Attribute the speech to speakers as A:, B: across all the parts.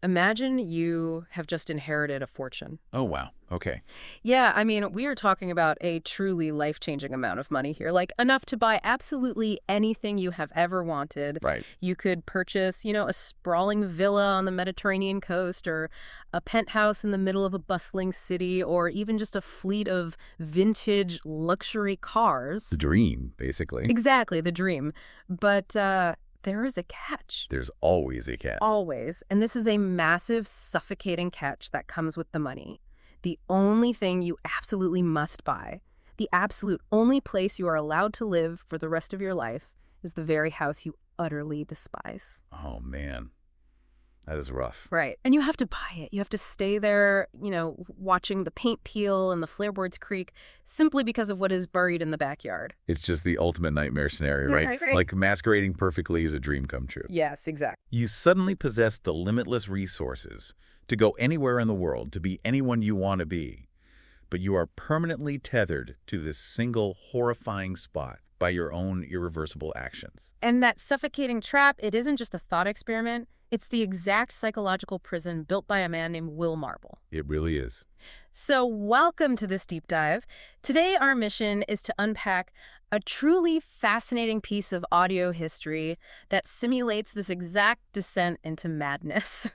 A: Imagine you have just inherited a fortune.
B: Oh, wow. Okay.
A: Yeah, I mean, we are talking about a truly life-changing amount of money here, like enough to buy absolutely anything you have ever wanted.
B: Right.
A: You could purchase, a sprawling villa on the Mediterranean coast, or a penthouse in the middle of a bustling city, or even just a fleet of vintage luxury cars.
B: The dream, basically.
A: Exactly, the dream. But there is a catch.
B: There's always a catch.
A: Always. And this is a massive, suffocating catch that comes with the money. The only thing you absolutely must buy, the absolute only place you are allowed to live for the rest of your life, is the very house you utterly despise.
B: Oh, man. That is rough.
A: Right. And you have to buy it. You have to stay there, watching the paint peel and the floorboards creak simply because of what is buried in the backyard.
B: It's just the ultimate nightmare scenario, right?
A: Right.
B: Like masquerading perfectly is a dream come true.
A: Yes, exactly.
B: You suddenly possess the limitless resources to go anywhere in the world, to be anyone you want to be. But you are permanently tethered to this single horrifying spot by your own irreversible actions.
A: And that suffocating trap, it isn't just a thought experiment. It's the exact psychological prison built by a man named Will Marble.
B: It really is.
A: So welcome to this deep dive. Today our mission is to unpack a truly fascinating piece of audio history that simulates this exact descent into madness.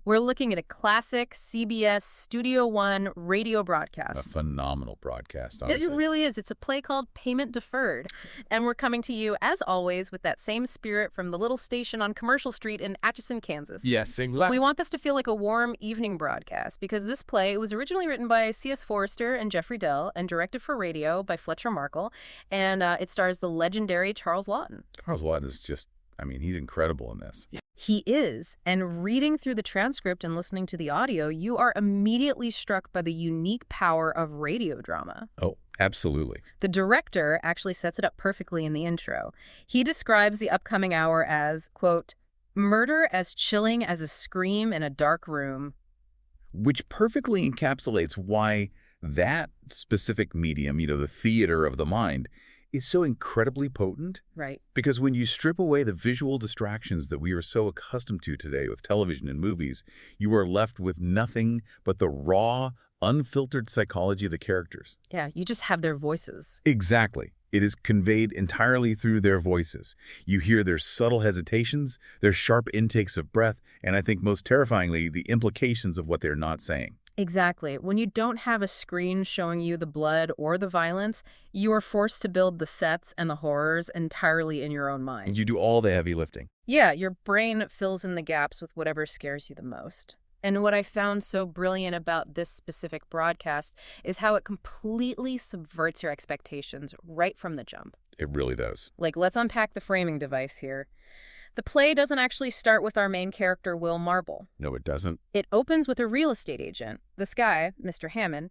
A: We're looking at a classic CBS Studio One radio broadcast.
B: A phenomenal broadcast, honestly.
A: It really is. It's a play called Payment Deferred. And we're coming to you, as always, with that same spirit from the little station on Commercial Street in Atchison, Kansas.
B: Yes, exactly.
A: We want this to feel like a warm evening broadcast because this play was originally written by C.S. Forrester and Jeffrey Dell and directed for radio by Fletcher Markle. And it stars the legendary Charles Laughton.
B: Charles Laughton is just, he's incredible in this.
A: He is. And reading through the transcript and listening to the audio, you are immediately struck by the unique power of radio drama.
B: Oh, absolutely.
A: The director actually sets it up perfectly in the intro. He describes the upcoming hour as, quote, murder as chilling as a scream in a dark room.
B: Which perfectly encapsulates why that specific medium, the theater of the mind, is so incredibly potent.
A: Right.
B: Because when you strip away the visual distractions that we are so accustomed to today with television and movies, you are left with nothing but the raw, unfiltered psychology of the characters.
A: Yeah, you just have their voices.
B: Exactly. It is conveyed entirely through their voices. You hear their subtle hesitations, their sharp intakes of breath, and I think most terrifyingly, the implications of what they're not saying.
A: Exactly. When you don't have a screen showing you the blood or the violence, you are forced to build the sets and the horrors entirely in your own mind.
B: You do all the heavy lifting.
A: Yeah, your brain fills in the gaps with whatever scares you the most. And what I found so brilliant about this specific broadcast is how it completely subverts your expectations right from the jump.
B: It really does.
A: Like, let's unpack the framing device here. The play doesn't actually start with our main character, Will Marble.
B: No, it doesn't.
A: It opens with a real estate agent, this guy, Mr. Hammond,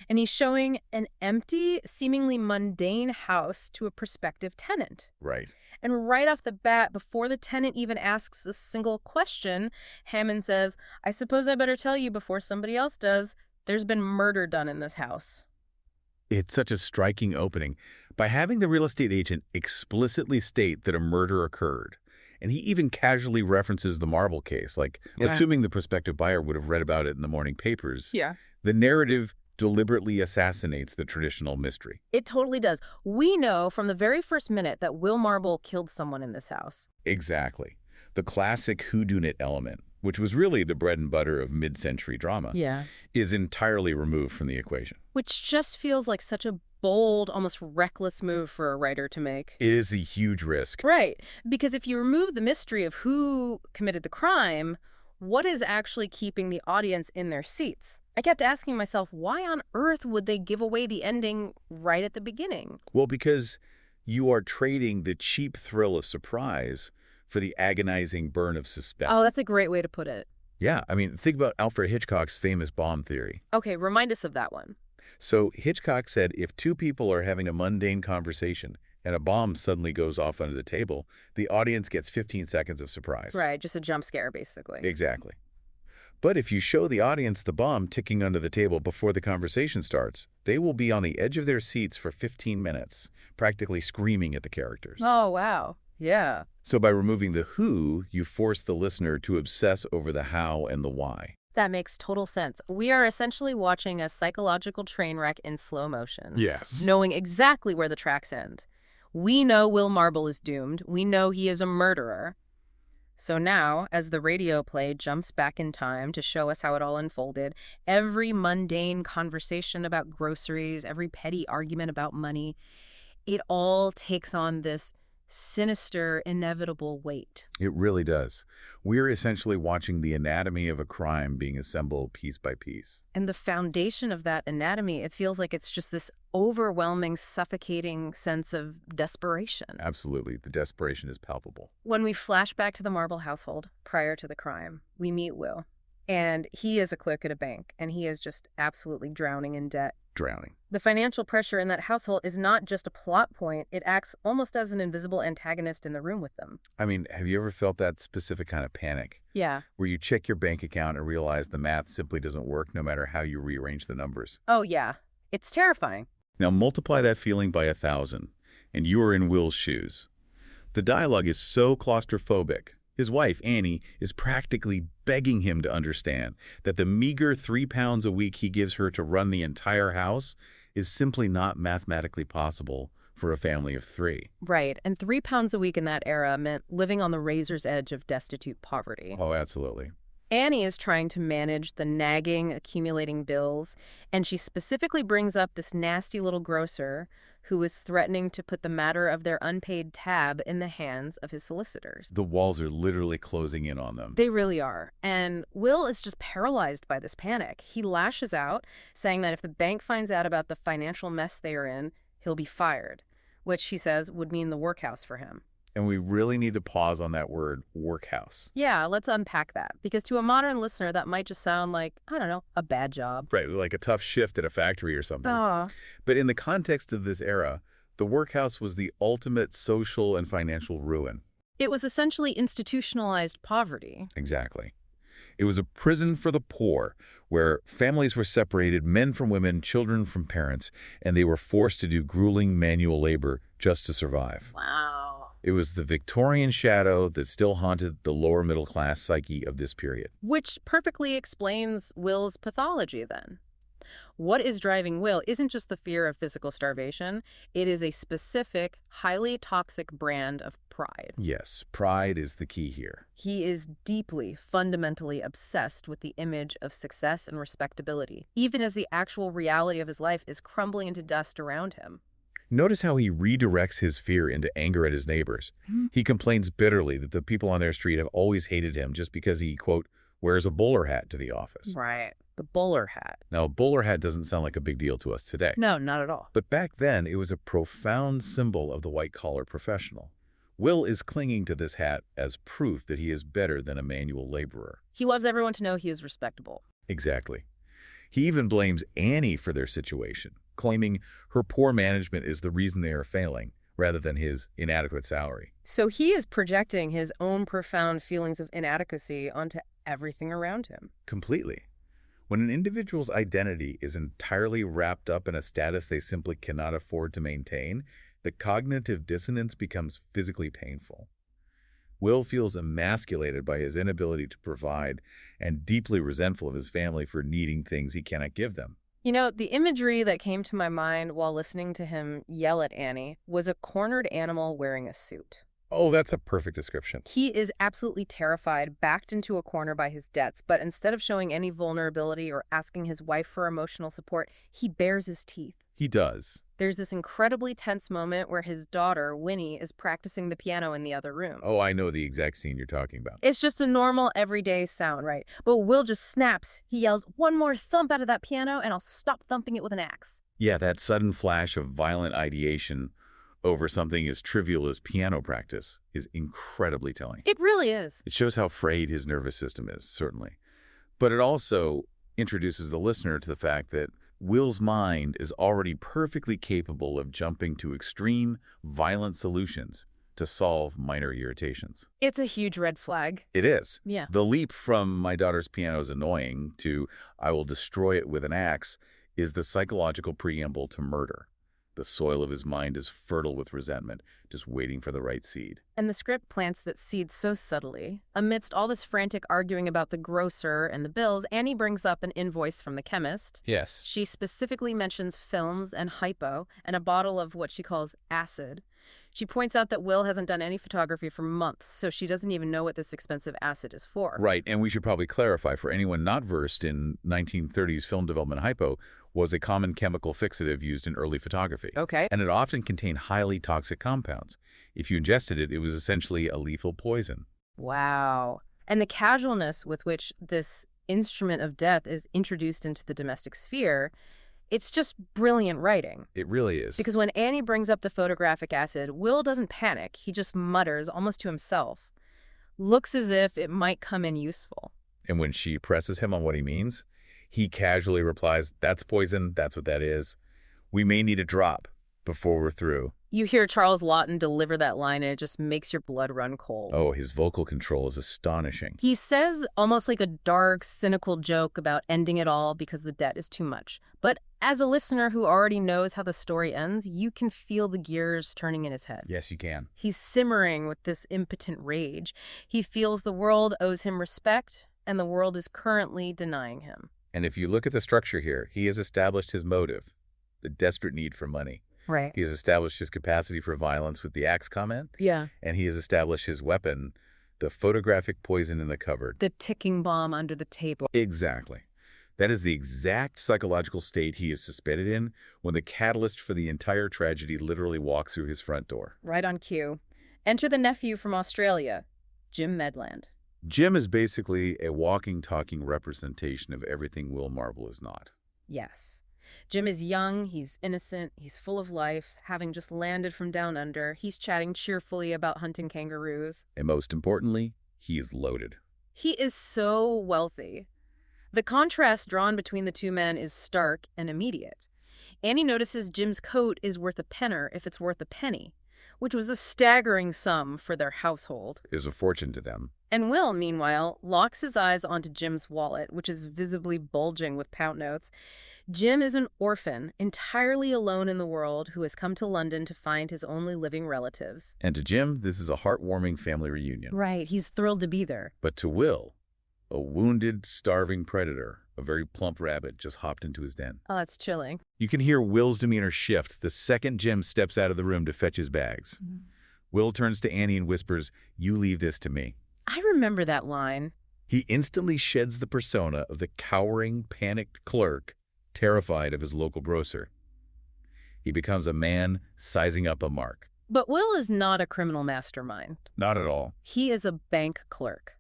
A: and he's showing an empty, seemingly mundane house to a prospective tenant.
B: Right.
A: And right off the bat, before the tenant even asks a single question, Hammond says, I suppose I better tell you before somebody else does, there's been murder done in this house.
B: It's such a striking opening. By having the real estate agent explicitly state that a murder occurred, and he even casually references the Marble case, assuming the prospective buyer would have read about it in the morning papers.
A: Yeah.
B: The narrative deliberately assassinates the traditional mystery.
A: It totally does. We know from the very first minute that Will Marble killed someone in this house.
B: Exactly. The classic whodunit element, which was really the bread and butter of mid-century drama, is entirely removed from the equation.
A: Which just feels like such a bold, almost reckless move for a writer to make.
B: It is a huge risk.
A: Right. Because if you remove the mystery of who committed the crime, what is actually keeping the audience in their seats? I kept asking myself, why on earth would they give away the ending right at the beginning?
B: Well, because you are trading the cheap thrill of surprise for the agonizing burn of suspense.
A: Oh, that's a great way to put it.
B: Yeah, think about Alfred Hitchcock's famous bomb theory.
A: Okay, remind us of that one.
B: So Hitchcock said if two people are having a mundane conversation and a bomb suddenly goes off under the table, the audience gets 15 seconds of surprise.
A: Right, just a jump scare, basically.
B: Exactly. But if you show the audience the bomb ticking under the table before the conversation starts, they will be on the edge of their seats for 15 minutes, practically screaming at the characters.
A: Oh, wow. Yeah.
B: So by removing the who, you force the listener to obsess over the how and the why.
A: That makes total sense. We are essentially watching a psychological train wreck in slow motion.
B: Yes.
A: Knowing exactly where the tracks end. We know Will Marble is doomed. We know he is a murderer. So now, as the radio play jumps back in time to show us how it all unfolded, every mundane conversation about groceries, every petty argument about money, it all takes on this sinister, inevitable weight.
B: It really does. We're essentially watching the anatomy of a crime being assembled piece by piece.
A: And the foundation of that anatomy, it feels like it's just this overwhelming, suffocating sense of desperation.
B: Absolutely. The desperation is palpable.
A: When we flash back to the Marble household prior to the crime, we meet Will. And he is a clerk at a bank, and he is just absolutely drowning in debt.
B: Drowning.
A: The financial pressure in that household is not just a plot point. It acts almost as an invisible antagonist in the room with them.
B: I mean, have you ever felt that specific kind of panic?
A: Yeah.
B: Where you check your bank account and realize the math simply doesn't work no matter how you rearrange the numbers?
A: Oh, yeah. It's terrifying.
B: Now multiply that feeling by 1,000, and you are in Will's shoes. The dialogue is so claustrophobic. His wife, Annie, is practically begging him to understand that the meager 3 pounds a week he gives her to run the entire house is simply not mathematically possible for a family of 3.
A: Right. And 3 pounds a week in that era meant living on the razor's edge of destitute poverty.
B: Oh, absolutely.
A: Annie is trying to manage the nagging, accumulating bills, and she specifically brings up this nasty little grocer who is threatening to put the matter of their unpaid tab in the hands of his solicitors.
B: The walls are literally closing in on them.
A: They really are. And Will is just paralyzed by this panic. He lashes out, saying that if the bank finds out about the financial mess they are in, he'll be fired, which he says would mean the workhouse for him.
B: And we really need to pause on that word, workhouse.
A: Yeah, let's unpack that. Because to a modern listener, that might just sound like, I don't know, a bad job.
B: Right, like a tough shift at a factory or something.
A: Aw.
B: But in the context of this era, the workhouse was the ultimate social and financial ruin.
A: It was essentially institutionalized poverty.
B: Exactly. It was a prison for the poor, where families were separated, men from women, children from parents, and they were forced to do grueling manual labor just to survive.
A: Wow.
B: It was the Victorian shadow that still haunted the lower middle-class psyche of this period.
A: Which perfectly explains Will's pathology, then. What is driving Will isn't just the fear of physical starvation. It is a specific, highly toxic brand of pride.
B: Yes, pride is the key here.
A: He is deeply, fundamentally obsessed with the image of success and respectability, even as the actual reality of his life is crumbling into dust around him.
B: Notice how he redirects his fear into anger at his neighbors. He complains bitterly that the people on their street have always hated him just because he, quote, wears a bowler hat to the office.
A: Right. The bowler hat.
B: Now, a bowler hat doesn't sound like a big deal to us today.
A: No, not at all.
B: But back then, it was a profound symbol of the white-collar professional. Will is clinging to this hat as proof that he is better than a manual laborer.
A: He wants everyone to know he is respectable.
B: Exactly. He even blames Annie for their situation, claiming her poor management is the reason they are failing, rather than his inadequate salary.
A: So he is projecting his own profound feelings of inadequacy onto everything around him.
B: Completely. When an individual's identity is entirely wrapped up in a status they simply cannot afford to maintain, the cognitive dissonance becomes physically painful. Will feels emasculated by his inability to provide and deeply resentful of his family for needing things he cannot give them.
A: You know, the imagery that came to my mind while listening to him yell at Annie was a cornered animal wearing a suit.
B: Oh, that's a perfect description.
A: He is absolutely terrified, backed into a corner by his debts, but instead of showing any vulnerability or asking his wife for emotional support, he bares his teeth.
B: He does.
A: There's this incredibly tense moment where his daughter, Winnie, is practicing the piano in the other room.
B: Oh, I know the exact scene you're talking about.
A: It's just a normal, everyday sound, right? But Will just snaps. He yells, "One more thump out of that piano, and I'll stop thumping it with an axe."
B: Yeah, that sudden flash of violent ideation over something as trivial as piano practice is incredibly telling.
A: It really is.
B: It shows how frayed his nervous system is, certainly. But it also introduces the listener to the fact that Will's mind is already perfectly capable of jumping to extreme, violent solutions to solve minor irritations.
A: It's a huge red flag.
B: It is.
A: Yeah.
B: The leap from "my daughter's piano is annoying" to "I will destroy it with an axe" is the psychological preamble to murder. The soil of his mind is fertile with resentment, just waiting for the right seed.
A: And the script plants that seed so subtly. Amidst all this frantic arguing about the grocer and the bills, Annie brings up an invoice from the chemist.
B: Yes.
A: She specifically mentions films and hypo and a bottle of what she calls acid. She points out that Will hasn't done any photography for months, so she doesn't even know what this expensive acid is for.
B: Right, and we should probably clarify for anyone not versed in 1930s film development, hypo was a common chemical fixative used in early photography.
A: Okay.
B: And it often contained highly toxic compounds. If you ingested it, it was essentially a lethal poison.
A: Wow. And the casualness with which this instrument of death is introduced into the domestic sphere, it's just brilliant writing.
B: It really is.
A: Because when Annie brings up the photographic acid, Will doesn't panic. He just mutters, almost to himself. Looks as if it might come in useful.
B: And when she presses him on what he means, he casually replies, "That's poison, that's what that is. We may need a drop before we're through."
A: You hear Charles Laughton deliver that line and it just makes your blood run cold.
B: Oh, his vocal control is astonishing.
A: He says almost like a dark, cynical joke about ending it all because the debt is too much. But as a listener who already knows how the story ends, you can feel the gears turning in his head.
B: Yes, you can.
A: He's simmering with this impotent rage. He feels the world owes him respect, and the world is currently denying him.
B: And if you look at the structure here, he has established his motive, the desperate need for money.
A: Right.
B: He has established his capacity for violence with the axe comment.
A: Yeah.
B: And he has established his weapon, the photographic poison in the cupboard.
A: The ticking bomb under the table.
B: Exactly. That is the exact psychological state he is suspended in when the catalyst for the entire tragedy literally walks through his front door.
A: Right on cue. Enter the nephew from Australia, Jim Medland.
B: Jim is basically a walking, talking representation of everything Will Marble is not.
A: Yes. Jim is young, he's innocent, he's full of life, having just landed from down under. He's chatting cheerfully about hunting kangaroos.
B: And most importantly, he is loaded.
A: He is so wealthy. The contrast drawn between the two men is stark and immediate. Annie notices Jim's coat is worth a penner if it's worth a penny, which was a staggering sum for their household.
B: Is a fortune to them.
A: And Will, meanwhile, locks his eyes onto Jim's wallet, which is visibly bulging with pound notes. Jim is an orphan, entirely alone in the world, who has come to London to find his only living relatives.
B: And to Jim, this is a heartwarming family reunion.
A: Right, he's thrilled to be there.
B: But to Will, a wounded, starving predator, a very plump rabbit, just hopped into his den.
A: Oh, that's chilling.
B: You can hear Will's demeanor shift the second Jim steps out of the room to fetch his bags.
A: Mm-hmm.
B: Will turns to Annie and whispers, "You leave this to me."
A: I remember that line.
B: He instantly sheds the persona of the cowering, panicked clerk, terrified of his local grocer. He becomes a man sizing up a mark.
A: But Will is not a criminal mastermind.
B: Not at all.
A: He is a bank clerk.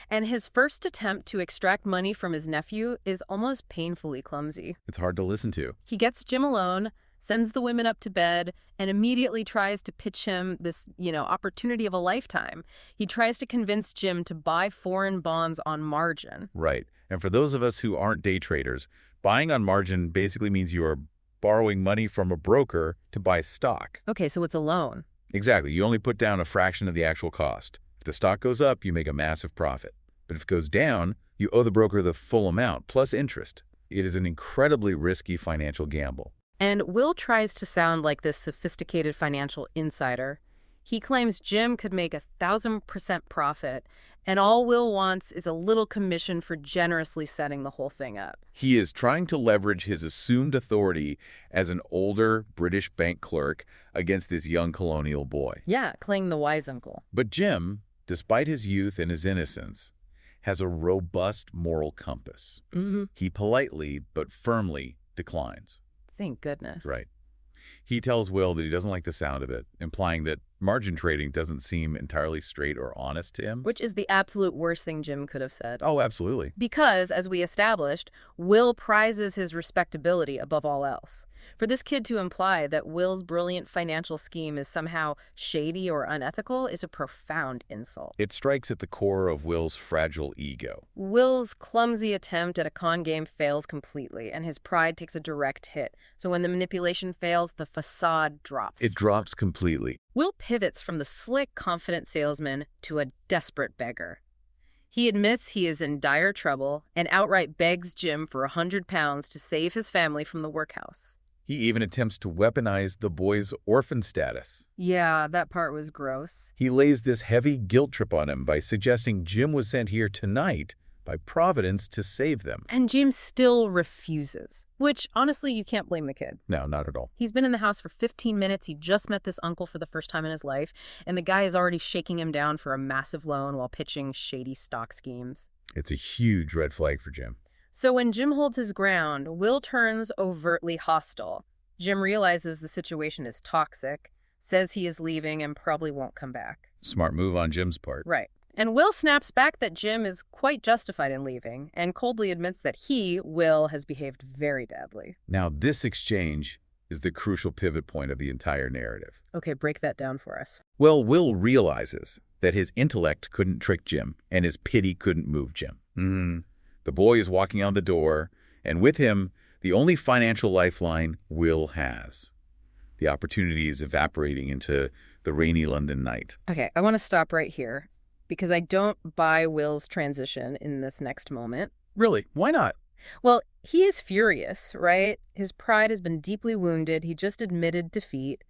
A: And his first attempt to extract money from his nephew is almost painfully clumsy.
B: It's hard to listen to.
A: He gets Jim alone, sends the women up to bed, and immediately tries to pitch him this, opportunity of a lifetime. He tries to convince Jim to buy foreign bonds on margin.
B: Right. And for those of us who aren't day traders, buying on margin basically means you are borrowing money from a broker to buy stock.
A: Okay, so it's a loan.
B: Exactly. You only put down a fraction of the actual cost. If the stock goes up, you make a massive profit. But if it goes down, you owe the broker the full amount, plus interest. It is an incredibly risky financial gamble.
A: And Will tries to sound like this sophisticated financial insider. He claims Jim could make 1,000% profit, and all Will wants is a little commission for generously setting the whole thing up.
B: He is trying to leverage his assumed authority as an older British bank clerk against this young colonial boy.
A: Yeah, playing the wise uncle.
B: But Jim, despite his youth and his innocence, has a robust moral compass.
A: Mm-hmm.
B: He politely but firmly declines.
A: Thank goodness.
B: Right. He tells Will that he doesn't like the sound of it, implying that margin trading doesn't seem entirely straight or honest to him.
A: Which is the absolute worst thing Jim could have said.
B: Oh, absolutely.
A: Because, as we established, Will prizes his respectability above all else. For this kid to imply that Will's brilliant financial scheme is somehow shady or unethical is a profound insult.
B: It strikes at the core of Will's fragile ego.
A: Will's clumsy attempt at a con game fails completely, and his pride takes a direct hit. So when the manipulation fails, the facade drops.
B: It drops completely.
A: Will pivots from the slick, confident salesman to a desperate beggar. He admits he is in dire trouble and outright begs Jim for £100 to save his family from the workhouse.
B: He even attempts to weaponize the boy's orphan status.
A: Yeah, that part was gross.
B: He lays this heavy guilt trip on him by suggesting Jim was sent here tonight by Providence to save them.
A: And Jim still refuses, which, honestly, you can't blame the kid.
B: No, not at all.
A: He's been in the house for 15 minutes. He just met this uncle for the first time in his life, and the guy is already shaking him down for a massive loan while pitching shady stock schemes.
B: It's a huge red flag for Jim.
A: So when Jim holds his ground, Will turns overtly hostile. Jim realizes the situation is toxic, says he is leaving and probably won't come back.
B: Smart move on Jim's part.
A: Right. And Will snaps back that Jim is quite justified in leaving and coldly admits that he, Will, has behaved very badly.
B: Now, this exchange is the crucial pivot point of the entire narrative.
A: Okay, break that down for us.
B: Well, Will realizes that his intellect couldn't trick Jim and his pity couldn't move Jim. The boy is walking out the door, and with him, the only financial lifeline Will has. The opportunity is evaporating into the rainy London night.
A: Okay, I want to stop right here because I don't buy Will's transition in this next moment.
B: Really? Why not?
A: Well, he is furious, right? His pride has been deeply wounded. He just admitted defeat.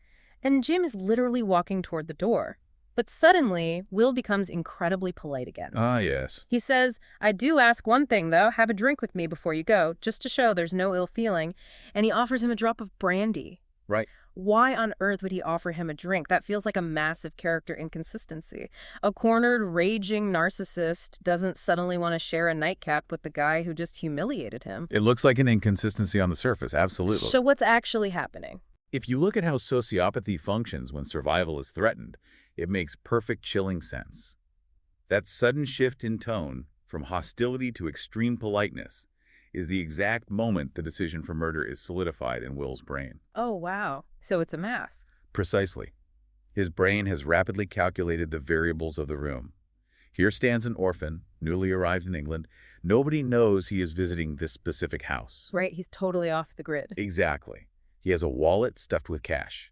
A: And Jim is literally walking toward the door. But suddenly, Will becomes incredibly polite again.
B: Ah, yes.
A: He says, I do ask one thing, though. Have a drink with me before you go, just to show there's no ill feeling. And he offers him a drop of brandy.
B: Right.
A: Why on earth would he offer him a drink? That feels like a massive character inconsistency. A cornered, raging narcissist doesn't suddenly want to share a nightcap with the guy who just humiliated him.
B: It looks like an inconsistency on the surface, absolutely.
A: So what's actually happening?
B: If you look at how sociopathy functions when survival is threatened, it makes perfect chilling sense. That sudden shift in tone from hostility to extreme politeness is the exact moment the decision for murder is solidified in Will's brain.
A: Oh, wow. So it's a mask.
B: Precisely. His brain has rapidly calculated the variables of the room. Here stands an orphan, newly arrived in England. Nobody knows he is visiting this specific house.
A: Right, he's totally off the grid.
B: Exactly. He has a wallet stuffed with cash.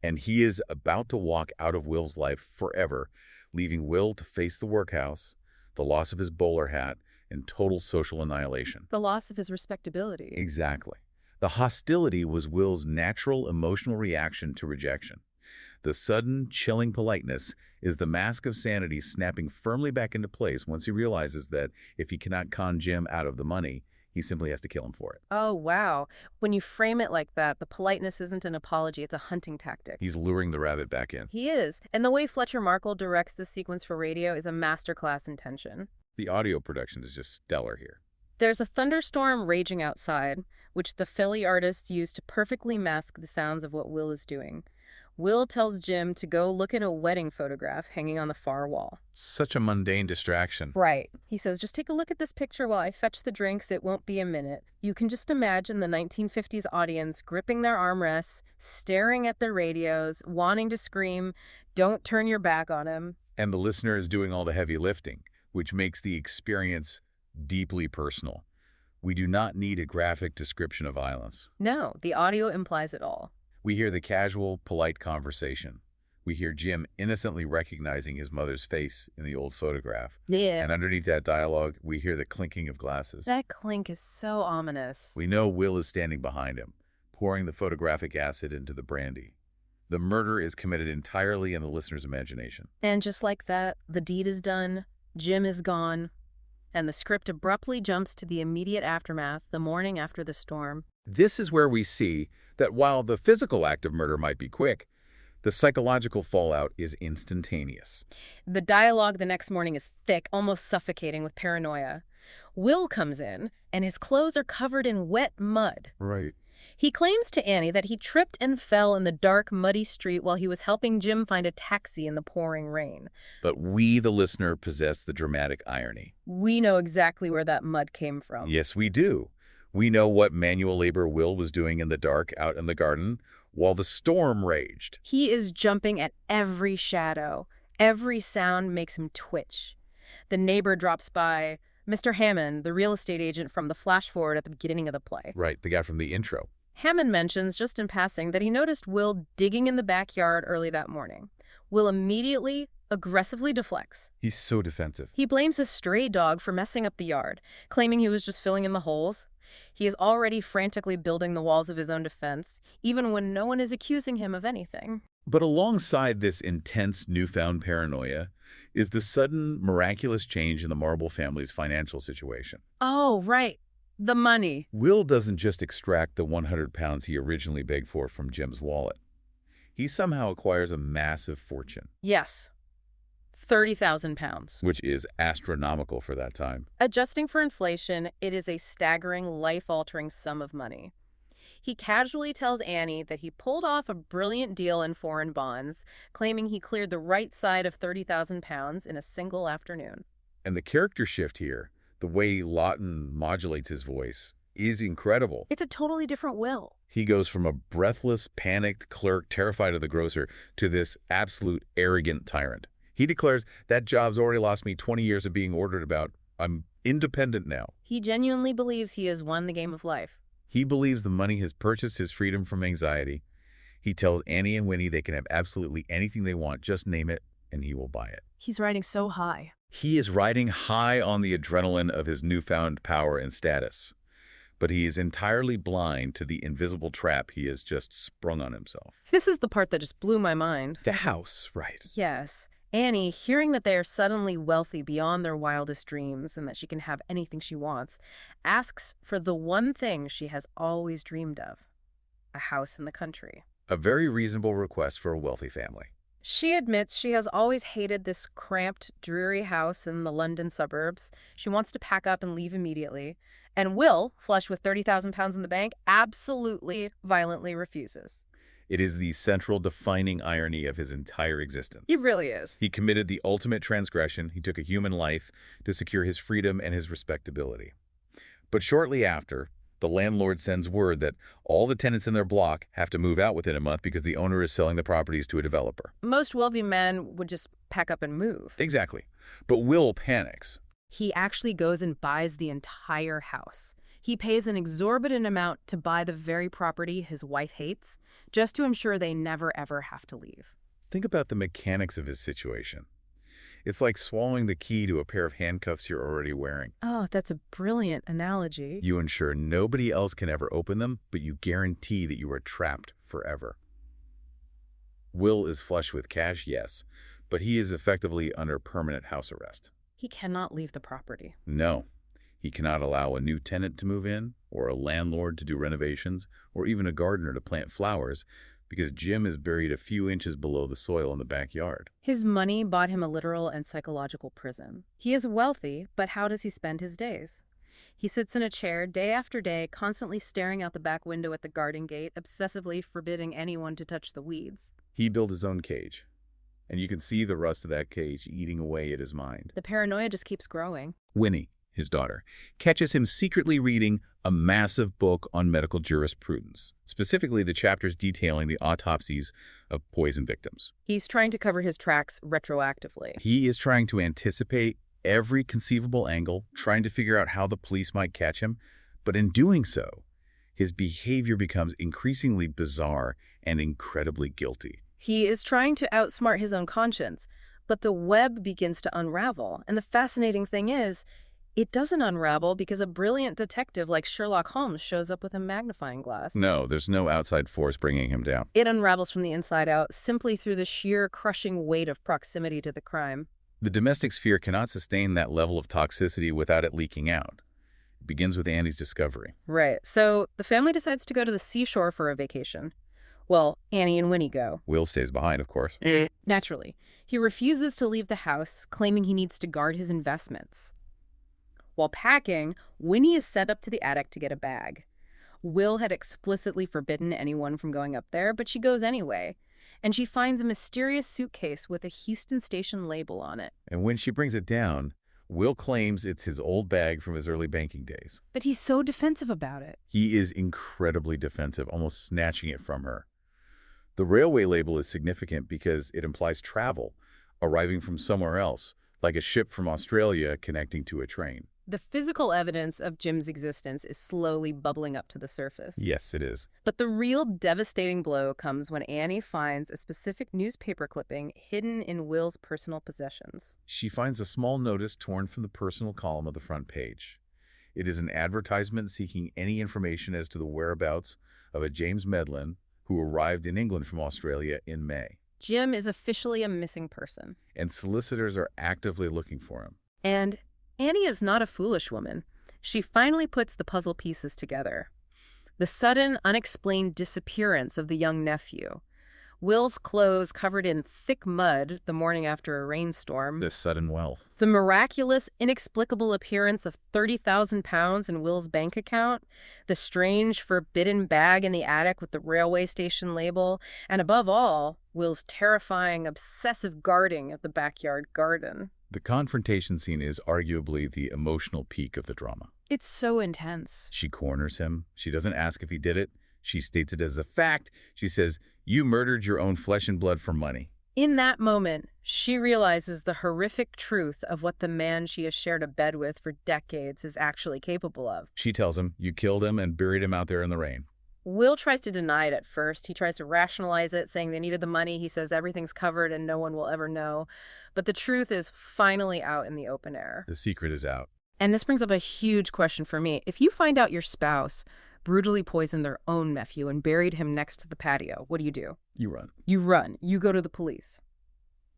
B: And he is about to walk out of Will's life forever, leaving Will to face the workhouse, the loss of his bowler hat, and total social annihilation.
A: The loss of his respectability.
B: Exactly. The hostility was Will's natural emotional reaction to rejection. The sudden, chilling politeness is the mask of sanity snapping firmly back into place once he realizes that if he cannot con Jim out of the money, he simply has to kill him for it.
A: Oh, wow. When you frame it like that, the politeness isn't an apology, it's a hunting tactic.
B: He's luring the rabbit back in.
A: He is. And the way Fletcher Markle directs this sequence for radio is a masterclass in tension.
B: The audio production is just stellar here.
A: There's a thunderstorm raging outside, which the Philly artists use to perfectly mask the sounds of what Will is doing. Will tells Jim to go look at a wedding photograph hanging on the far wall.
B: Such a mundane distraction.
A: Right. He says, just take a look at this picture while I fetch the drinks. It won't be a minute. You can just imagine the 1950s audience gripping their armrests, staring at their radios, wanting to scream, don't turn your back on him.
B: And the listener is doing all the heavy lifting, which makes the experience deeply personal. We do not need a graphic description of violence.
A: No, the audio implies it all.
B: We hear the casual, polite conversation. We hear Jim innocently recognizing his mother's face in the old photograph.
A: Yeah.
B: And underneath that dialogue, we hear the clinking of glasses.
A: That clink is so ominous.
B: We know Will is standing behind him, pouring the photographic acid into the brandy. The murder is committed entirely in the listener's imagination.
A: And just like that, the deed is done, Jim is gone, and the script abruptly jumps to the immediate aftermath, the morning after the storm.
B: This is where we see that while the physical act of murder might be quick, the psychological fallout is instantaneous.
A: The dialogue the next morning is thick, almost suffocating with paranoia. Will comes in, and his clothes are covered in wet mud.
B: Right.
A: He claims to Annie that he tripped and fell in the dark, muddy street while he was helping Jim find a taxi in the pouring rain.
B: But we, the listener, possess the dramatic irony.
A: We know exactly where that mud came from.
B: Yes, we do. We know what manual labor Will was doing in the dark out in the garden while the storm raged.
A: He is jumping at every shadow. Every sound makes him twitch. The neighbor drops by, Mr. Hammond, the real estate agent from the flash forward at the beginning of the play.
B: Right, the guy from the intro.
A: Hammond mentions, just in passing, that he noticed Will digging in the backyard early that morning. Will immediately, aggressively deflects.
B: He's so defensive.
A: He blames a stray dog for messing up the yard, claiming he was just filling in the holes. He is already frantically building the walls of his own defense, even when no one is accusing him of anything.
B: But alongside this intense newfound paranoia is the sudden, miraculous change in the Marble family's financial situation.
A: Oh, right. The money.
B: Will doesn't just extract the 100 pounds he originally begged for from Jim's wallet. He somehow acquires a massive fortune.
A: Yes. 30,000 pounds.
B: Which is astronomical for that time.
A: Adjusting for inflation, it is a staggering, life-altering sum of money. He casually tells Annie that he pulled off a brilliant deal in foreign bonds, claiming he cleared the right side of 30,000 pounds in a single afternoon.
B: And the character shift here, the way Laughton modulates his voice, is incredible.
A: It's a totally different Will.
B: He goes from a breathless, panicked clerk terrified of the grocer to this absolute arrogant tyrant. He declares, that job's already lost me 20 years of being ordered about. I'm independent now.
A: He genuinely believes he has won the game of life.
B: He believes the money has purchased his freedom from anxiety. He tells Annie and Winnie they can have absolutely anything they want, just name it, and he will buy it.
A: He's riding so high.
B: He is riding high on the adrenaline of his newfound power and status. But he is entirely blind to the invisible trap he has just sprung on himself.
A: This is the part that just blew my mind.
B: The house, right.
A: Yes. Annie, hearing that they are suddenly wealthy beyond their wildest dreams and that she can have anything she wants, asks for the one thing she has always dreamed of, a house in the country.
B: A very reasonable request for a wealthy family.
A: She admits she has always hated this cramped, dreary house in the London suburbs. She wants to pack up and leave immediately. And Will, flush with 30,000 pounds in the bank, absolutely, violently refuses.
B: It is the central defining irony of his entire existence.
A: It really is.
B: He committed the ultimate transgression. He took a human life to secure his freedom and his respectability. But shortly after, the landlord sends word that all the tenants in their block have to move out within a month because the owner is selling the properties to a developer.
A: Most wealthy men would just pack up and move.
B: Exactly. But Will panics.
A: He actually goes and buys the entire house. He pays an exorbitant amount to buy the very property his wife hates, just to ensure they never ever have to leave.
B: Think about the mechanics of his situation. It's like swallowing the key to a pair of handcuffs you're already wearing.
A: Oh, that's a brilliant analogy.
B: You ensure nobody else can ever open them, but you guarantee that you are trapped forever. Will is flush with cash, yes, but he is effectively under permanent house arrest.
A: He cannot leave the property.
B: No. He cannot allow a new tenant to move in, or a landlord to do renovations, or even a gardener to plant flowers, because Jim is buried a few inches below the soil in the backyard.
A: His money bought him a literal and psychological prison. He is wealthy, but how does he spend his days? He sits in a chair day after day, constantly staring out the back window at the garden gate, obsessively forbidding anyone to touch the weeds.
B: He built his own cage, and you can see the rust of that cage eating away at his mind.
A: The paranoia just keeps growing.
B: Winnie, his daughter, catches him secretly reading a massive book on medical jurisprudence, specifically the chapters detailing the autopsies of poison victims.
A: He's trying to cover his tracks retroactively.
B: He is trying to anticipate every conceivable angle, trying to figure out how the police might catch him, but in doing so, his behavior becomes increasingly bizarre and incredibly guilty.
A: He is trying to outsmart his own conscience, but the web begins to unravel, and the fascinating thing is, it doesn't unravel because a brilliant detective like Sherlock Holmes shows up with a magnifying glass.
B: No, there's no outside force bringing him down.
A: It unravels from the inside out, simply through the sheer crushing weight of proximity to the crime.
B: The domestic sphere cannot sustain that level of toxicity without it leaking out. It begins with Annie's discovery.
A: Right. So the family decides to go to the seashore for a vacation. Well, Annie and Winnie go.
B: Will stays behind, of course.
A: Naturally. He refuses to leave the house, claiming he needs to guard his investments. While packing, Winnie is sent up to the attic to get a bag. Will had explicitly forbidden anyone from going up there, but she goes anyway. And she finds a mysterious suitcase with a Houston Station label on it.
B: And when she brings it down, Will claims it's his old bag from his early banking days.
A: But he's so defensive about it.
B: He is incredibly defensive, almost snatching it from her. The railway label is significant because it implies travel, arriving from somewhere else, like a ship from Australia connecting to a train.
A: The physical evidence of Jim's existence is slowly bubbling up to the surface.
B: Yes, it is.
A: But the real devastating blow comes when Annie finds a specific newspaper clipping hidden in Will's personal possessions.
B: She finds a small notice torn from the personal column of the front page. It is an advertisement seeking any information as to the whereabouts of a James Medlin who arrived in England from Australia in May.
A: Jim is officially a missing person.
B: And solicitors are actively looking for him.
A: And Annie is not a foolish woman. She finally puts the puzzle pieces together. The sudden, unexplained disappearance of the young nephew. Will's clothes covered in thick mud the morning after a rainstorm.
B: The sudden wealth.
A: The miraculous, inexplicable appearance of 30,000 pounds in Will's bank account. The strange, forbidden bag in the attic with the railway station label. And above all, Will's terrifying, obsessive guarding of the backyard garden.
B: The confrontation scene is arguably the emotional peak of the drama.
A: It's so intense.
B: She corners him. She doesn't ask if he did it. She states it as a fact. She says, "You murdered your own flesh and blood for money."
A: In that moment, she realizes the horrific truth of what the man she has shared a bed with for decades is actually capable of.
B: She tells him, "You killed him and buried him out there in the rain."
A: Will tries to deny it at first. He tries to rationalize it, saying they needed the money. He says everything's covered and no one will ever know. But the truth is finally out in the open air.
B: The secret is out.
A: And this brings up a huge question for me. If you find out your spouse brutally poisoned their own nephew and buried him next to the patio, what do?
B: You run.
A: You run. You go to the police.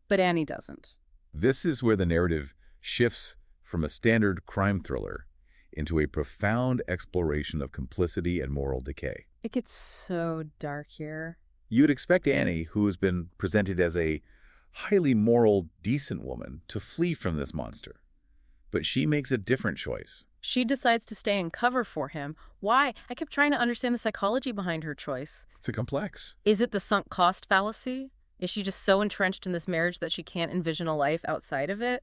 A: But Annie doesn't.
B: This is where the narrative shifts from a standard crime thriller into a profound exploration of complicity and moral decay.
A: It gets so dark here.
B: You'd expect Annie, who has been presented as a highly moral, decent woman, to flee from this monster. But she makes a different choice.
A: She decides to stay and cover for him. Why? I kept trying to understand the psychology behind her choice.
B: It's a complex.
A: Is it the sunk cost fallacy? Is she just so entrenched in this marriage that she can't envision a life outside of it?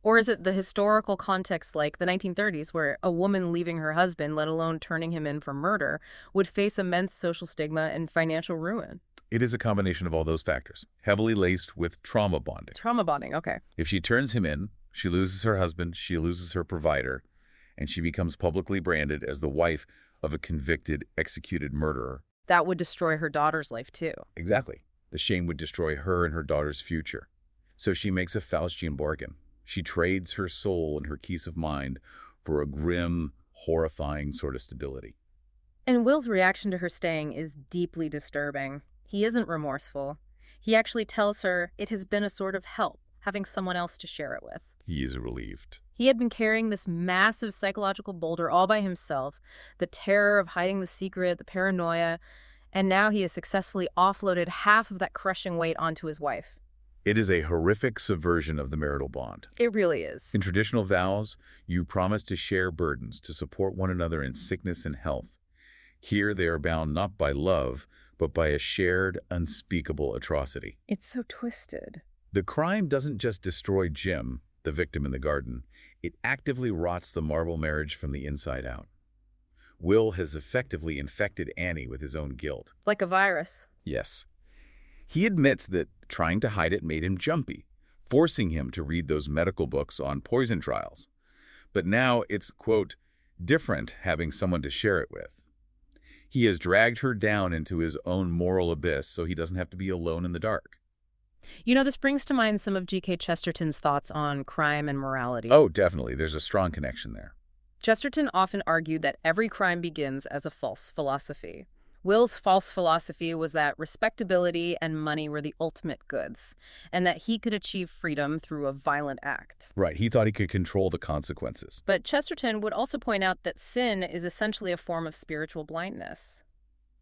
A: Or is it the historical context like the 1930s where a woman leaving her husband, let alone turning him in for murder, would face immense social stigma and financial ruin?
B: It is a combination of all those factors, heavily laced with trauma bonding.
A: Trauma bonding, okay.
B: If she turns him in, she loses her husband, she loses her provider, and she becomes publicly branded as the wife of a convicted, executed murderer.
A: That would destroy her daughter's life, too.
B: Exactly. The shame would destroy her and her daughter's future. So she makes a Faustian bargain. She trades her soul and her peace of mind for a grim, horrifying sort of stability.
A: And Will's reaction to her staying is deeply disturbing. He isn't remorseful. He actually tells her it has been a sort of help, having someone else to share it with.
B: He is relieved.
A: He had been carrying this massive psychological boulder all by himself, the terror of hiding the secret, the paranoia, and now he has successfully offloaded half of that crushing weight onto his wife.
B: It is a horrific subversion of the marital bond.
A: It really is.
B: In traditional vows, you promise to share burdens, to support one another in sickness and health. Here they are bound not by love, but by a shared, unspeakable atrocity.
A: It's so twisted.
B: The crime doesn't just destroy Jim, the victim in the garden. It actively rots the marble marriage from the inside out. Will has effectively infected Annie with his own guilt.
A: Like a virus.
B: Yes. He admits that trying to hide it made him jumpy, forcing him to read those medical books on poison trials. But now it's, quote, different having someone to share it with. He has dragged her down into his own moral abyss so he doesn't have to be alone in the dark.
A: You know, this brings to mind some of G.K. Chesterton's thoughts on crime and morality.
B: Oh, definitely. There's a strong connection there.
A: Chesterton often argued that every crime begins as a false philosophy. Will's false philosophy was that respectability and money were the ultimate goods, and that he could achieve freedom through a violent act.
B: Right, he thought he could control the consequences.
A: But Chesterton would also point out that sin is essentially a form of spiritual blindness.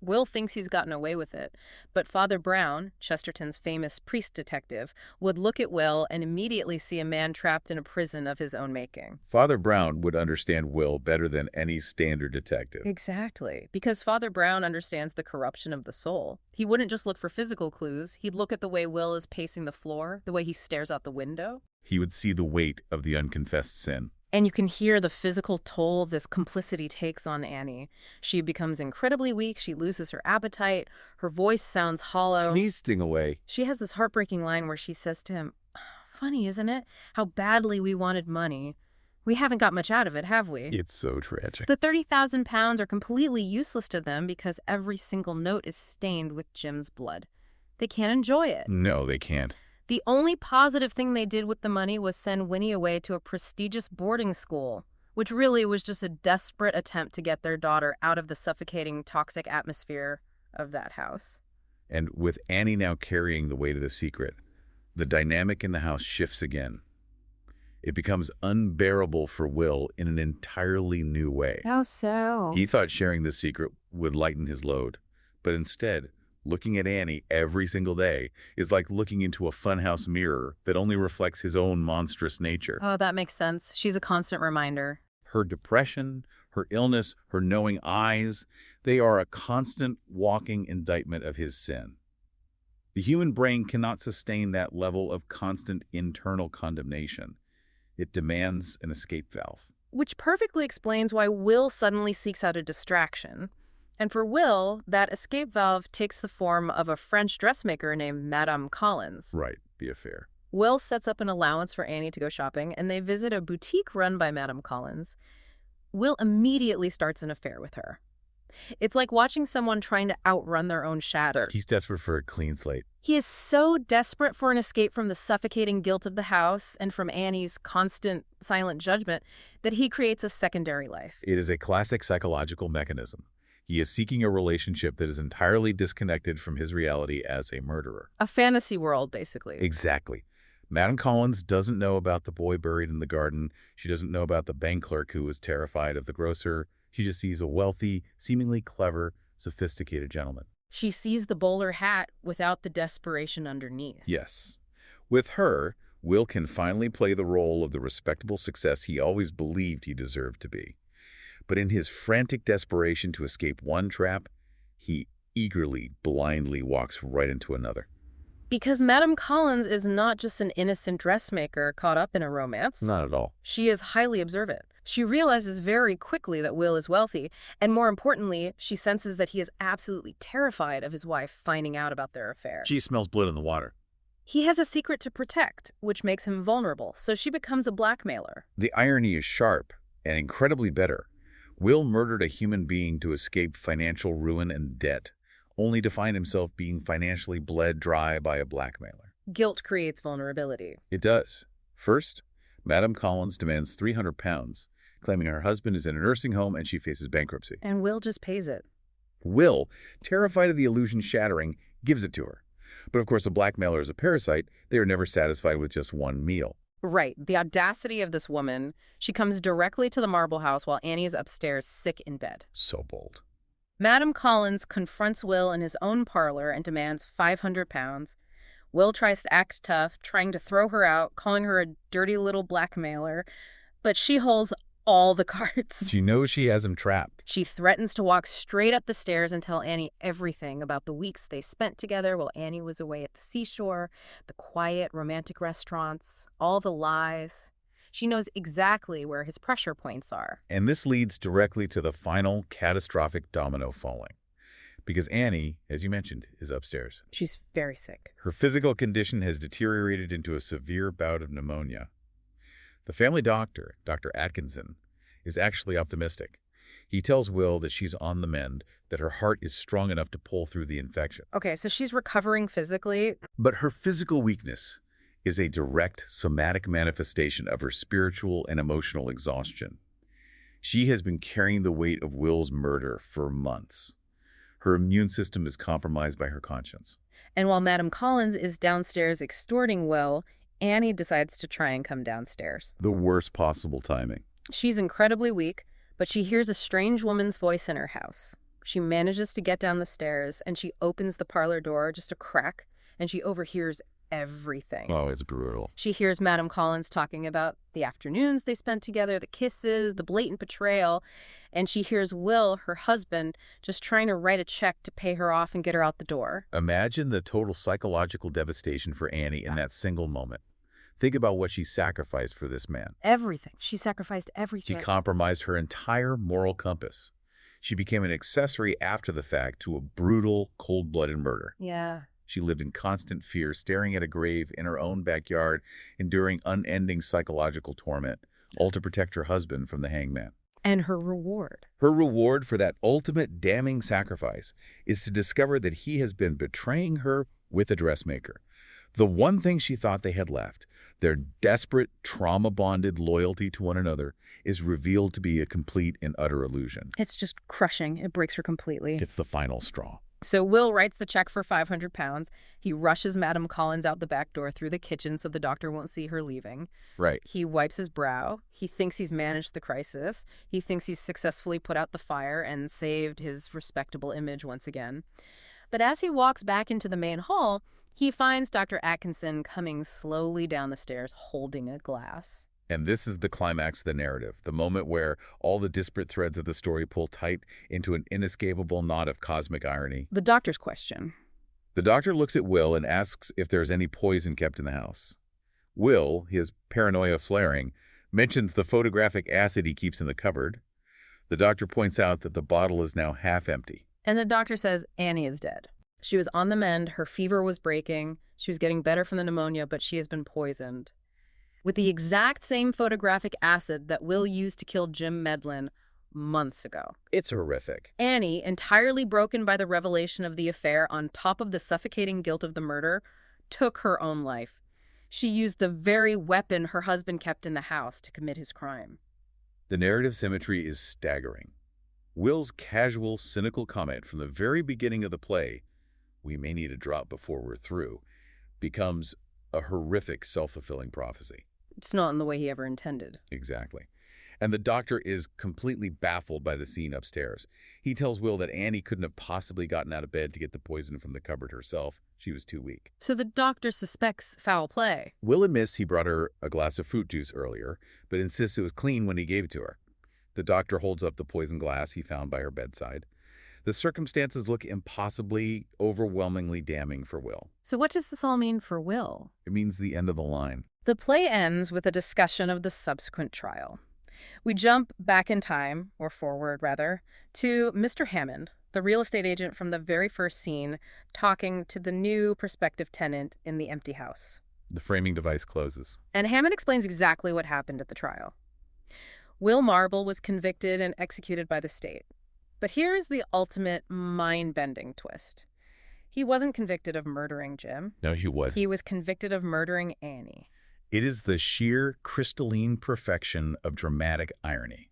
A: Will thinks he's gotten away with it, but Father Brown, Chesterton's famous priest detective, would look at Will and immediately see a man trapped in a prison of his own making.
B: Father Brown would understand Will better than any standard detective.
A: Exactly, because Father Brown understands the corruption of the soul. He wouldn't just look for physical clues. He'd look at the way Will is pacing the floor, the way he stares out the window.
B: He would see the weight of the unconfessed sin.
A: And you can hear the physical toll this complicity takes on Annie. She becomes incredibly weak. She loses her appetite. Her voice sounds hollow.
B: Sneeze sting away.
A: She has this heartbreaking line where she says to him, "Funny, isn't it? How badly we wanted money. We haven't got much out of it, have we?"
B: It's so tragic.
A: The 30,000 pounds are completely useless to them because every single note is stained with Jim's blood. They can't enjoy it.
B: No, they can't.
A: The only positive thing they did with the money was send Winnie away to a prestigious boarding school, which really was just a desperate attempt to get their daughter out of the suffocating, toxic atmosphere of that house.
B: And with Annie now carrying the weight of the secret, the dynamic in the house shifts again. It becomes unbearable for Will in an entirely new way.
A: How so?
B: He thought sharing the secret would lighten his load, but instead, looking at Annie every single day is like looking into a funhouse mirror that only reflects his own monstrous nature.
A: Oh, that makes sense. She's a constant reminder.
B: Her depression, her illness, her knowing eyes, they are a constant walking indictment of his sin. The human brain cannot sustain that level of constant internal condemnation. It demands an escape valve.
A: Which perfectly explains why Will suddenly seeks out a distraction. And for Will, that escape valve takes the form of a French dressmaker named Madame Collins.
B: Right, be fair.
A: Will sets up an allowance for Annie to go shopping, and they visit a boutique run by Madame Collins. Will immediately starts an affair with her. It's like watching someone trying to outrun their own shadow.
B: He's desperate for a clean slate.
A: He is so desperate for an escape from the suffocating guilt of the house and from Annie's constant silent judgment that he creates a secondary life.
B: It is a classic psychological mechanism. He is seeking a relationship that is entirely disconnected from his reality as a murderer.
A: A fantasy world, basically.
B: Exactly. Madame Collins doesn't know about the boy buried in the garden. She doesn't know about the bank clerk who was terrified of the grocer. She just sees a wealthy, seemingly clever, sophisticated gentleman.
A: She sees the bowler hat without the desperation underneath.
B: Yes. With her, Will can finally play the role of the respectable success he always believed he deserved to be. But in his frantic desperation to escape one trap, he eagerly, blindly walks right into another.
A: Because Madame Collins is not just an innocent dressmaker caught up in a romance.
B: Not at all.
A: She is highly observant. She realizes very quickly that Will is wealthy, and more importantly, she senses that he is absolutely terrified of his wife finding out about their affair.
B: She smells blood in the water.
A: He has a secret to protect, which makes him vulnerable, so she becomes a blackmailer.
B: The irony is sharp and incredibly bitter. Will murdered a human being to escape financial ruin and debt, only to find himself being financially bled dry by a blackmailer.
A: Guilt creates vulnerability.
B: It does. First, Madame Collins demands £300, claiming her husband is in a nursing home and she faces bankruptcy.
A: And Will just pays it.
B: Will, terrified of the illusion shattering, gives it to her. But of course, the blackmailer is a parasite. They are never satisfied with just one meal.
A: Right. The audacity of this woman. She comes directly to the marble house while Annie is upstairs, sick in bed.
B: So bold.
A: Madame Collins confronts Will in his own parlor and demands £500. Will tries to act tough, trying to throw her out, calling her a dirty little blackmailer, but she holds all the cards.
B: She knows she has him trapped.
A: She threatens to walk straight up the stairs and tell Annie everything about the weeks they spent together while Annie was away at the seashore, the quiet, romantic restaurants, all the lies. She knows exactly where his pressure points are.
B: And this leads directly to the final catastrophic domino falling. Because Annie, as you mentioned, is upstairs.
A: She's very sick.
B: Her physical condition has deteriorated into a severe bout of pneumonia. The family doctor, Dr. Atkinson, is actually optimistic. He tells Will that she's on the mend, that her heart is strong enough to pull through the infection.
A: Okay, so she's recovering physically.
B: But her physical weakness is a direct somatic manifestation of her spiritual and emotional exhaustion. She has been carrying the weight of Will's murder for months. Her immune system is compromised by her conscience.
A: And while Madame Collins is downstairs extorting Will, Annie decides to try and come downstairs.
B: The worst possible timing.
A: She's incredibly weak, but she hears a strange woman's voice in her house. She manages to get down the stairs, and she opens the parlor door just a crack, and she overhears everything.
B: Oh, it's brutal.
A: She hears Madame Collins talking about the afternoons they spent together, the kisses, the blatant betrayal, and she hears Will, her husband, just trying to write a check to pay her off and get her out the door.
B: Imagine the total psychological devastation for Annie in that single moment. Think about what she sacrificed for this man.
A: Everything. She sacrificed everything.
B: She compromised her entire moral compass. She became an accessory after the fact to a brutal, cold-blooded murder.
A: Yeah.
B: She lived in constant fear, staring at a grave in her own backyard, enduring unending psychological torment, all to protect her husband from the hangman.
A: And her reward.
B: Her reward for that ultimate damning sacrifice is to discover that he has been betraying her with a dressmaker. The one thing she thought they had left, their desperate, trauma-bonded loyalty to one another, is revealed to be a complete and utter illusion.
A: It's just crushing. It breaks her completely.
B: It's the final straw.
A: So Will writes the check for £500. He rushes Madame Collins out the back door through the kitchen so the doctor won't see her leaving.
B: Right.
A: He wipes his brow. He thinks he's managed the crisis. He thinks he's successfully put out the fire and saved his respectable image once again. But as he walks back into the main hall, he finds Dr. Atkinson coming slowly down the stairs holding a glass.
B: And this is the climax of the narrative, the moment where all the disparate threads of the story pull tight into an inescapable knot of cosmic irony.
A: The doctor's question.
B: The doctor looks at Will and asks if there's any poison kept in the house. Will, his paranoia flaring, mentions the photographic acid he keeps in the cupboard. The doctor points out that the bottle is now half empty.
A: And the doctor says Annie is dead. She was on the mend, her fever was breaking, she was getting better from the pneumonia, but she has been poisoned with the exact same photographic acid that Will used to kill Jim Medlin months ago.
B: It's horrific.
A: Annie, entirely broken by the revelation of the affair on top of the suffocating guilt of the murder, took her own life. She used the very weapon her husband kept in the house to commit his crime.
B: The narrative symmetry is staggering. Will's casual, cynical comment from the very beginning of the play, "We may need a drop before we're through," becomes a horrific self-fulfilling prophecy.
A: It's not in the way he ever intended.
B: Exactly. And the doctor is completely baffled by the scene upstairs. He tells Will that Annie couldn't have possibly gotten out of bed to get the poison from the cupboard herself. She was too weak.
A: So the doctor suspects foul play.
B: Will admits he brought her a glass of fruit juice earlier, but insists it was clean when he gave it to her. The doctor holds up the poison glass he found by her bedside. The circumstances look impossibly, overwhelmingly damning for Will.
A: So what does this all mean for Will?
B: It means the end of the line.
A: The play ends with a discussion of the subsequent trial. We jump back in time, or forward rather, to Mr. Hammond, the real estate agent from the very first scene, talking to the new prospective tenant in the empty house.
B: The framing device closes.
A: And Hammond explains exactly what happened at the trial. Will Marble was convicted and executed by the state. But here's the ultimate mind-bending twist. He wasn't convicted of murdering Jim.
B: No, he was.
A: He was convicted of murdering Annie.
B: It is the sheer crystalline perfection of dramatic irony.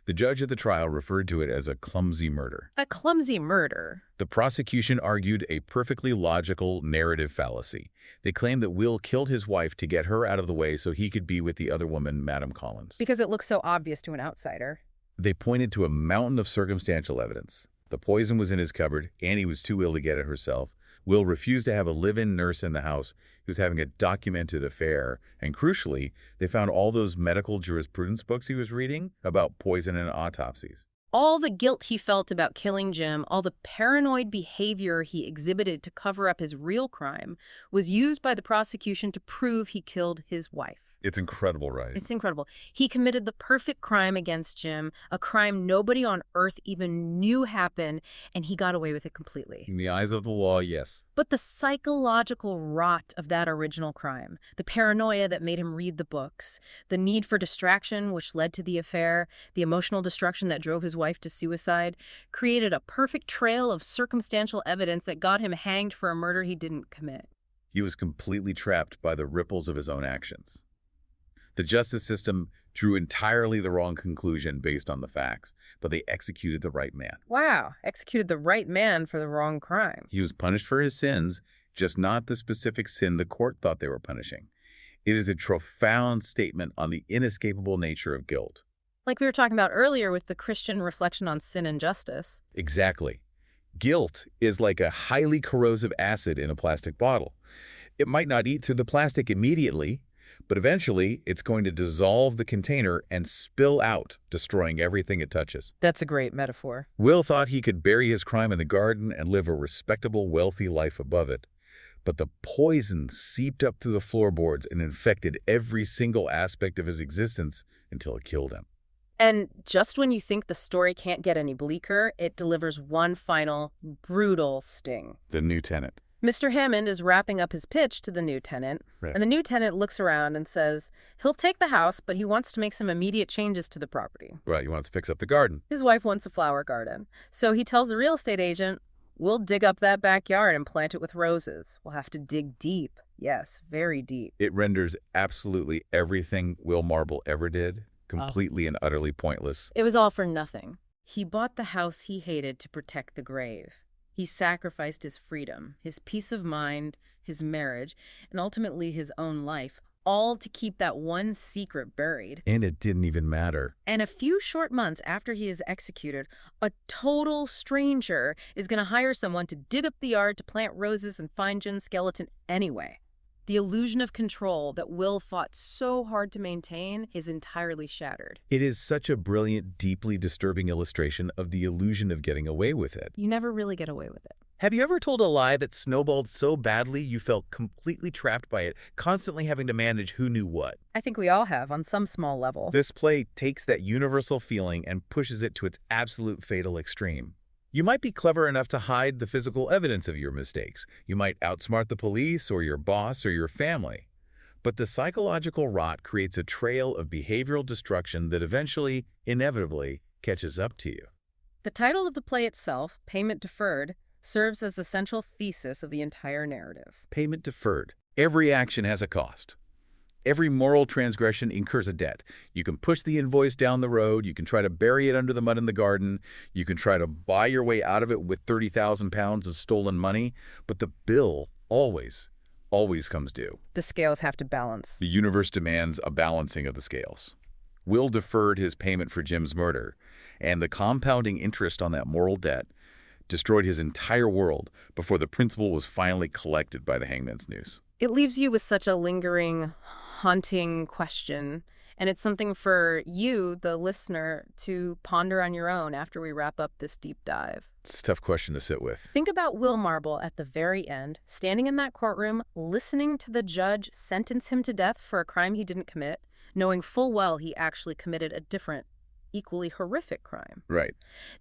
B: The judge at the trial referred to it as a clumsy murder.
A: A clumsy murder?
B: The prosecution argued a perfectly logical narrative fallacy. They claimed that Will killed his wife to get her out of the way so he could be with the other woman, Madame Collins.
A: Because it looks so obvious to an outsider.
B: They pointed to a mountain of circumstantial evidence. The poison was in his cupboard. Annie was too ill to get it herself. Will refused to have a live-in nurse in the house. He was having a documented affair. And crucially, they found all those medical jurisprudence books he was reading about poison and autopsies.
A: All the guilt he felt about killing Jim, all the paranoid behavior he exhibited to cover up his real crime, was used by the prosecution to prove he killed his wife.
B: It's incredible, right?
A: It's incredible. He committed the perfect crime against Jim, a crime nobody on earth even knew happened, and he got away with it completely.
B: In the eyes of the law, yes.
A: But the psychological rot of that original crime, the paranoia that made him read the books, the need for distraction which led to the affair, the emotional destruction that drove his wife to suicide, created a perfect trail of circumstantial evidence that got him hanged for a murder he didn't commit.
B: He was completely trapped by the ripples of his own actions. The justice system drew entirely the wrong conclusion based on the facts, but they executed the right man.
A: Wow, executed the right man for the wrong crime.
B: He was punished for his sins, just not the specific sin the court thought they were punishing. It is a profound statement on the inescapable nature of guilt.
A: Like we were talking about earlier with the Christian reflection on sin and justice.
B: Exactly. Guilt is like a highly corrosive acid in a plastic bottle. It might not eat through the plastic immediately, but eventually it's going to dissolve the container and spill out, destroying everything it touches.
A: That's a great metaphor.
B: Will thought he could bury his crime in the garden and live a respectable, wealthy life above it. But the poison seeped up through the floorboards and infected every single aspect of his existence until it killed him.
A: And just when you think the story can't get any bleaker, it delivers one final, brutal sting.
B: The new tenant.
A: Mr. Hammond is wrapping up his pitch to the new tenant,
B: Right.
A: and the new tenant looks around and says he'll take the house, but he wants to make some immediate changes to the property.
B: Right, he wants to fix up the garden.
A: His wife wants a flower garden. So he tells the real estate agent, we'll dig up that backyard and plant it with roses. We'll have to dig deep. Yes, very deep.
B: It renders absolutely everything Will Marble ever did completely and utterly pointless.
A: It was all for nothing. He bought the house he hated to protect the grave. He sacrificed his freedom, his peace of mind, his marriage, and ultimately his own life, all to keep that one secret buried.
B: And it didn't even matter.
A: And a few short months after he is executed, a total stranger is going to hire someone to dig up the yard to plant roses and find Jen's skeleton anyway. The illusion of control that Will fought so hard to maintain is entirely shattered.
B: It is such a brilliant, deeply disturbing illustration of the illusion of getting away with it.
A: You never really get away with it.
B: Have you ever told a lie that snowballed so badly you felt completely trapped by it, constantly having to manage who knew what?
A: I think we all have on some small level.
B: This play takes that universal feeling and pushes it to its absolute fatal extreme. You might be clever enough to hide the physical evidence of your mistakes. You might outsmart the police or your boss or your family. But the psychological rot creates a trail of behavioral destruction that eventually, inevitably, catches up to you.
A: The title of the play itself, Payment Deferred, serves as the central thesis of the entire narrative.
B: Payment deferred. Every action has a cost. Every moral transgression incurs a debt. You can push the invoice down the road. You can try to bury it under the mud in the garden. You can try to buy your way out of it with 30,000 pounds of stolen money. But the bill always comes due.
A: The scales have to balance.
B: The universe demands a balancing of the scales. Will deferred his payment for Jim's murder, and the compounding interest on that moral debt destroyed his entire world before the principal was finally collected by the hangman's noose.
A: It leaves you with such a lingering, haunting question, and it's something for you, the listener, to ponder on your own after we wrap up this deep dive.
B: It's a tough question to sit with.
A: Think about Will Marble at the very end, standing in that courtroom, listening to the judge sentence him to death for a crime he didn't commit, knowing full well he actually committed a different, equally horrific crime.
B: Right.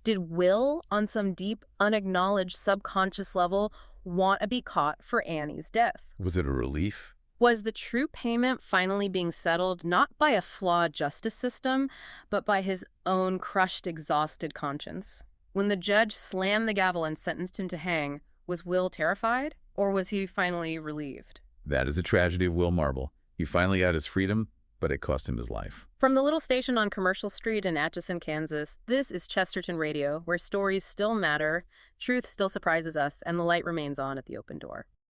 A: Did Will, on some deep, unacknowledged subconscious level, want to be caught for Annie's death?
B: Was it a relief?
A: Was the true payment finally being settled not by a flawed justice system, but by his own crushed, exhausted conscience? When the judge slammed the gavel and sentenced him to hang, was Will terrified, or was he finally relieved?
B: That is a tragedy of Will Marble. He finally got his freedom, but it cost him his life.
A: From the little station on Commercial Street in Atchison, Kansas, this is Chesterton Radio, where stories still matter, truth still surprises us, and the light remains on at the open door.